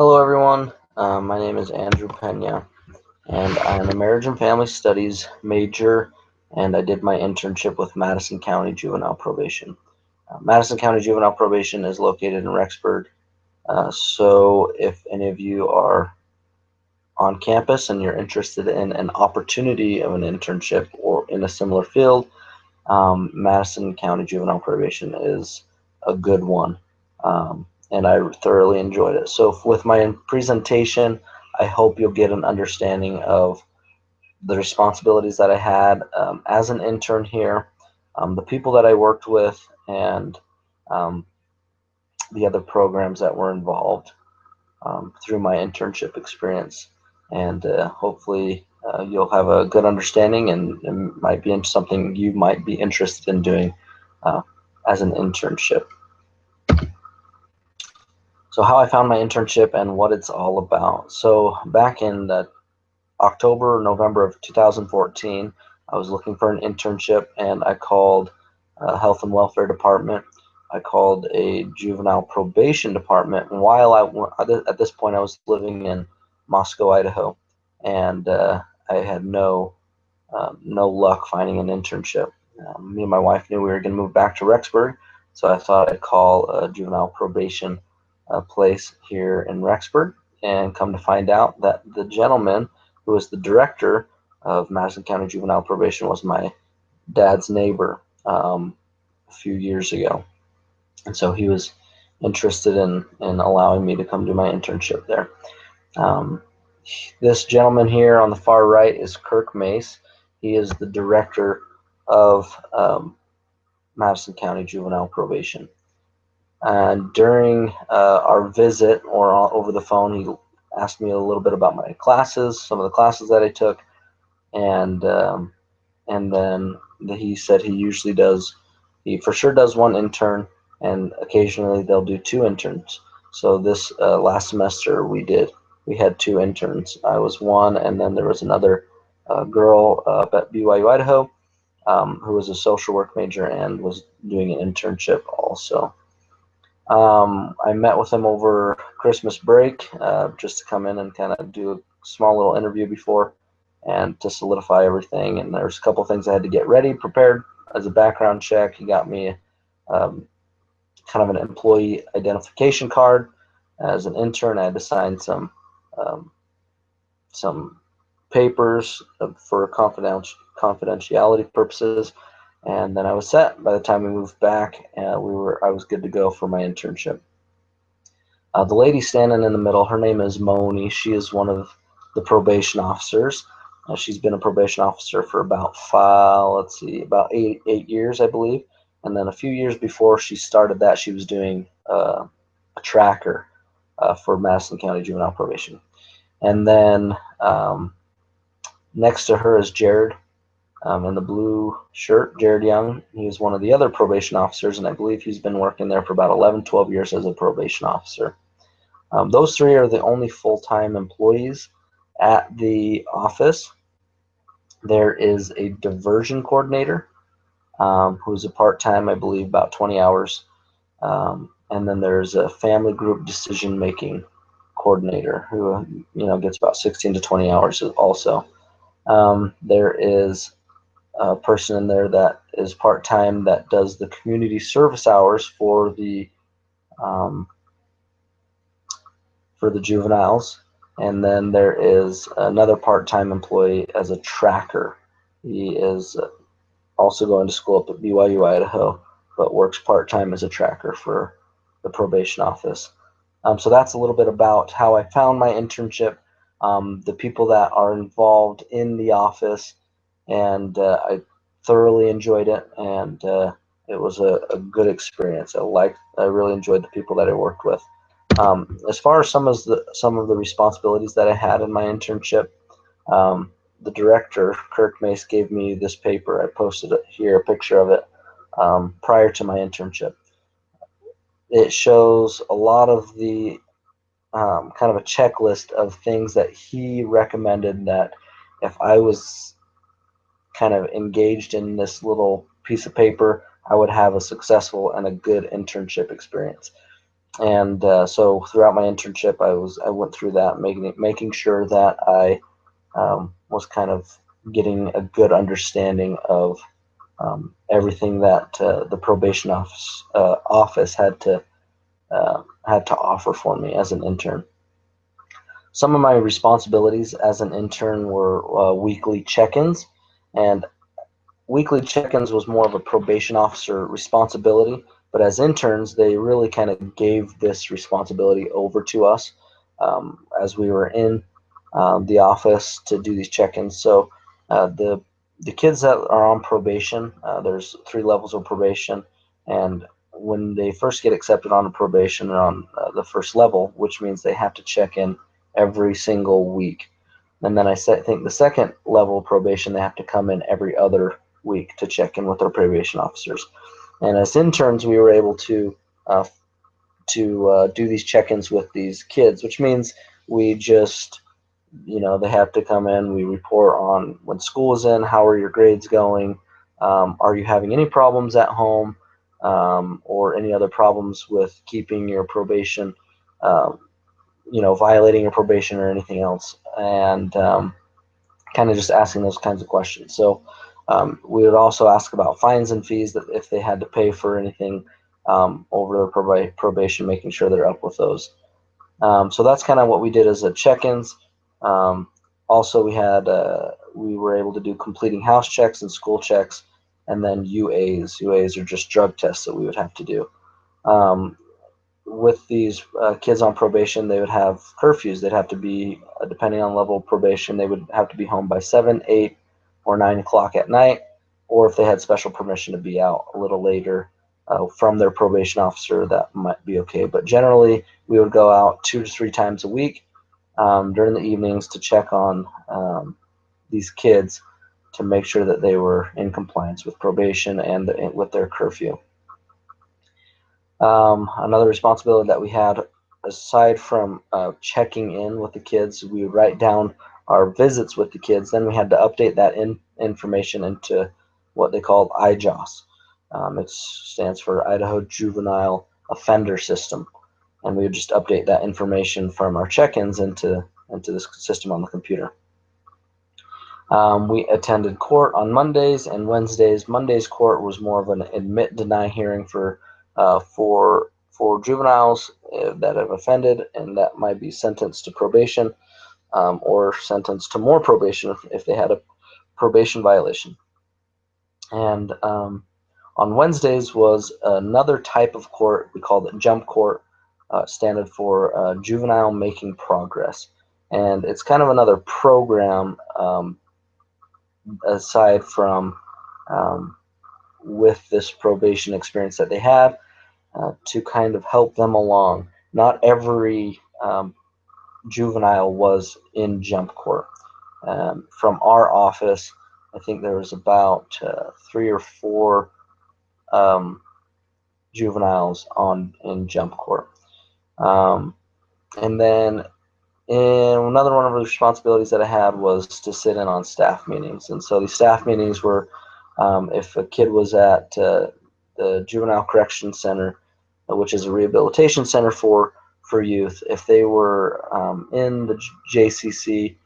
Hello, everyone. My name is Andrew Pena, and I'm a marriage and family studies major, and I did my internship with Madison County Juvenile Probation. Madison County Juvenile Probation is located in Rexburg, so if any of you are on campus and you're interested in an opportunity of an internship or in a similar field, Madison County Juvenile Probation is a good one, and I thoroughly enjoyed it. So with my presentation, I hope you'll get an understanding of the responsibilities that I had as an intern here, the people that I worked with, and um, the other programs that were involved through my internship experience. And hopefully you'll have a good understanding and it might be something you might be interested in doing uh, as an internship. So how I found my internship and what it's all about. So back in October, November of 2014, I was looking for an internship and I called Health and Welfare Department. I called a juvenile probation department. And while at this point I was living in Moscow, Idaho, and I had no luck finding an internship. Me and my wife knew we were going to move back to Rexburg, so I thought I'd call a juvenile probation place here in Rexburg, and come to find out that the gentleman who was the director of Madison County Juvenile Probation was my dad's neighbor a few years ago, and so he was interested in allowing me to come do my internship there. Um, this gentleman here on the far right is Kirk Mace. He is the director of Madison County Juvenile Probation. And during our visit, or over the phone, he asked me a little bit about my classes, some of the classes that I took, and then he said he for sure does one intern, and occasionally they'll do two interns. So this last semester we had two interns. I was one, and then there was another girl up at BYU Idaho who was a social work major and was doing an internship also. I met with him over Christmas break just to come in and kind of do a small little interview before and to solidify everything. And there's a couple things I had to get ready, prepared as a background check. He got me um, kind of an employee identification card. As an intern, I had to sign um, some papers for confidentiality purposes, and then I was set. By the time we moved back, I was good to go for my internship. The lady standing in the middle, her name is Moni. She is one of the probation officers. She's been a probation officer for about about eight years, I believe. And then a few years before she started that, she was doing a tracker for Madison County Juvenile Probation. And then next to her is Jared in the blue shirt, Jared Young. He is one of the other probation officers, and I believe he's been working there for about 11, 12 years as a probation officer. Those three are the only full-time employees at the office. There is a diversion coordinator who's a part-time, I believe, about 20 hours. And then there's a family group decision-making coordinator who gets about 16 to 20 hours also. There is a person in there that is part-time that does the community service hours for the juveniles, and then there is another part-time employee as a tracker. He is also going to school up at BYU Idaho, but works part-time as a tracker for the probation office. So that's a little bit about how I found my internship, the people that are involved in the office, and I thoroughly enjoyed it, and it was a good experience. I really enjoyed the people that I worked with. As far as some of the responsibilities that I had in my internship, the director, Kirk Mace, gave me this paper. I posted it here, a picture of it, prior to my internship. It shows a lot of the kind of a checklist of things that he recommended that if I was kind of engaged in this little piece of paper, I would have a successful and a good internship experience. And so throughout my internship, I went through that, making sure that I was kind of getting a good understanding of everything that the probation office had to offer for me as an intern. Some of my responsibilities as an intern were weekly check-ins, and weekly check-ins was more of a probation officer responsibility, but as interns, they really kind of gave this responsibility over to us as we were in the office to do these check-ins. So the kids that are on probation, there's 3 levels of probation, and when they first get accepted on a probation, they're on the first level, which means they have to check in every single week. And then think the second level of probation, they have to come in every other week to check in with our probation officers. And as interns, we were able to do these check-ins with these kids, which means we just, they have to come in. We report on when school is in, how are your grades going, are you having any problems at home, or any other problems with keeping your probation, violating your probation or anything else, and kind of just asking those kinds of questions. So we would also ask about fines and fees, that if they had to pay for anything over their probation, making sure they're up with those. So that's kind of what we did as a check-ins. Also, we were able to do completing house checks and school checks, and then UAs. UAs are just drug tests that we would have to do. With these kids on probation, they would have curfews. They'd have to be, depending on level of probation, they would have to be home by 7, 8, or 9 o'clock at night, or if they had special permission to be out a little later from their probation officer, that might be okay. But generally, we would go out 2 to 3 times a week during the evenings to check on these kids to make sure that they were in compliance with probation and with their curfew. Another responsibility that we had, aside from checking in with the kids, we would write down our visits with the kids. Then we had to update that information into what they called IJOS. It stands for Idaho Juvenile Offender System. And we would just update that information from our check-ins into this system on the computer. We attended court on Mondays and Wednesdays. Monday's court was more of an admit-deny hearing for juveniles that have offended and that might be sentenced to probation, or sentenced to more probation if they had a probation violation. And on Wednesdays was another type of court. We called it jump court, standard for juvenile making progress. And it's kind of another program aside from with this probation experience that they had, to kind of help them along. Not every juvenile was in jump court. From our office, I think there was about 3 or 4 juveniles in jump court. And then another one of the responsibilities that I had was to sit in on staff meetings. And so these staff meetings were, if a kid was at the Juvenile Correction Center, which is a rehabilitation center for youth, if they were in the JCC,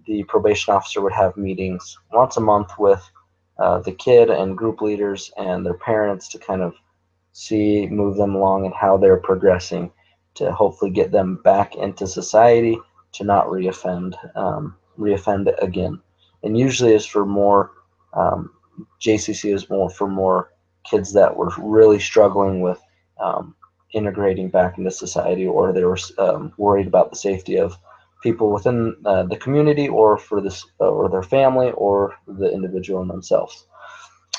the probation officer would have meetings once a month with the kid and group leaders and their parents to kind of move them along and how they're progressing, to hopefully get them back into society, to not reoffend again. And usually is for more, JCC is more for more kids that were really struggling with integrating back into society, or they were worried about the safety of people within the community, or or their family, or the individual themselves.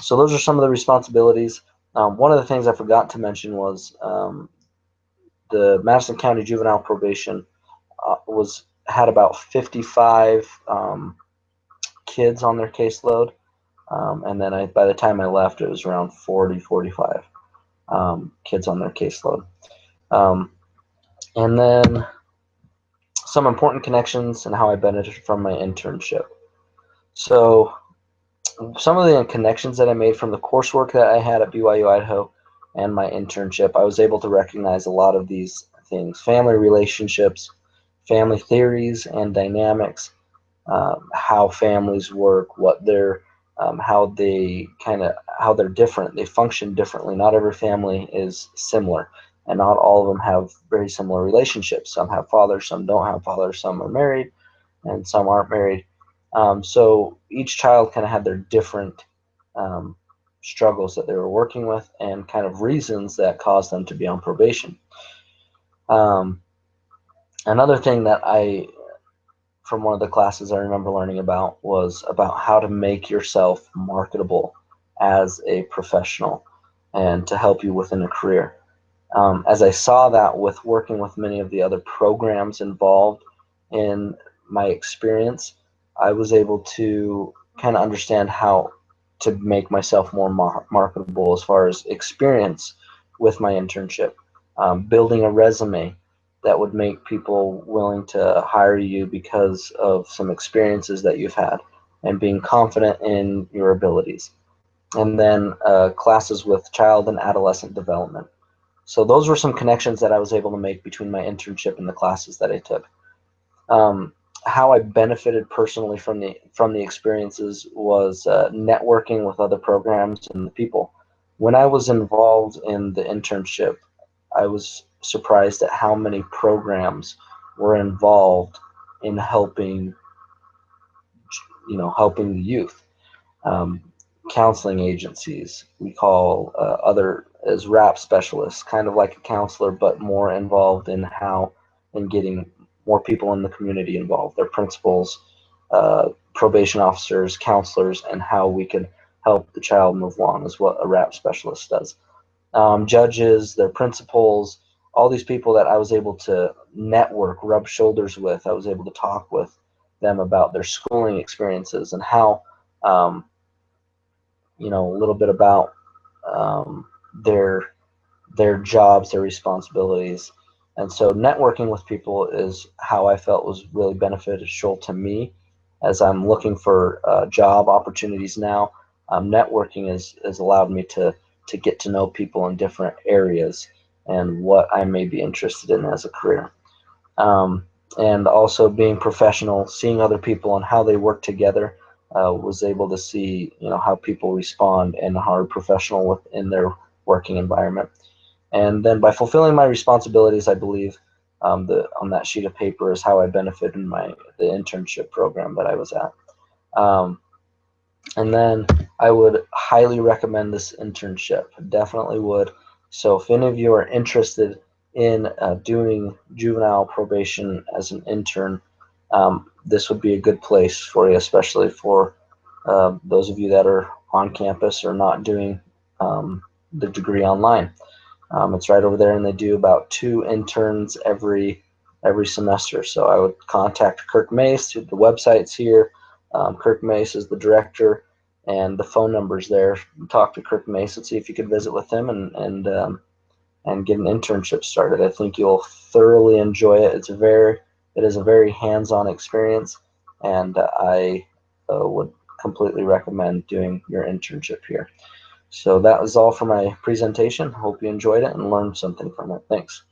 So those are some of the responsibilities. One of the things I forgot to mention was the Madison County Juvenile Probation had about 55 kids on their caseload, and then by the time I left, it was around 40, 45 kids on their caseload. And then some important connections and how I benefited from my internship. So some of the connections that I made from the coursework that I had at BYU Idaho and my internship, I was able to recognize a lot of these things: family relationships, family theories and dynamics, how families work, what they're, how they're different. They function differently. Not every family is similar, and not all of them have very similar relationships. Some have fathers, some don't have fathers, some are married, and some aren't married. So each child kind of had their different um, struggles that they were working with, and kind of reasons that caused them to be on probation. Um, Another thing that from one of the classes I remember learning about was about how to make yourself marketable as a professional and to help you within a career. As I saw that with working with many of the other programs involved in my experience, I was able to kind of understand how to make myself more marketable as far as experience with my internship, building a resume that would make people willing to hire you because of some experiences that you've had, and being confident in your abilities. And then classes with child and adolescent development. So those were some connections that I was able to make between my internship and the classes that I took. Um, how I benefited personally from the experiences was networking with other programs and the people. When I was involved in the internship, I was surprised at how many programs were involved in helping the youth. Um, Counseling agencies, we call other as RAP specialists, kind of like a counselor, but more involved in getting more people in the community involved. Their principals, probation officers, counselors, and how we could help the child move along is what a RAP specialist does. Judges, their principals, all these people that I was able to network, rub shoulders with. I was able to talk with them about their schooling experiences and how um, a little bit about um, their jobs, their responsibilities. And so networking with people is how I felt was really beneficial to me as I'm looking for job opportunities now. Networking has allowed me to get to know people in different areas and what I may be interested in as a career. Um, and also being professional, seeing other people and how they work together, was able to see how people respond and how are professional within their working environment. And then by fulfilling my responsibilities, I believe on that sheet of paper is how I benefited in the internship program that I was at. Um, and then I would highly recommend this internship. Definitely would. So if any of you are interested in doing juvenile probation as an intern, this would be a good place for you, especially for those of you that are on campus or not doing the degree online. It's right over there, and they do about 2 interns every semester. So I would contact Kirk Mace. The website's here. Kirk Mace is the director, and the phone number's there. Talk to Kirk Mace and see if you could visit with him and get an internship started. I think you'll thoroughly enjoy it. It is a very hands-on experience, and I would completely recommend doing your internship here. So that was all for my presentation. Hope you enjoyed it and learned something from it. Thanks.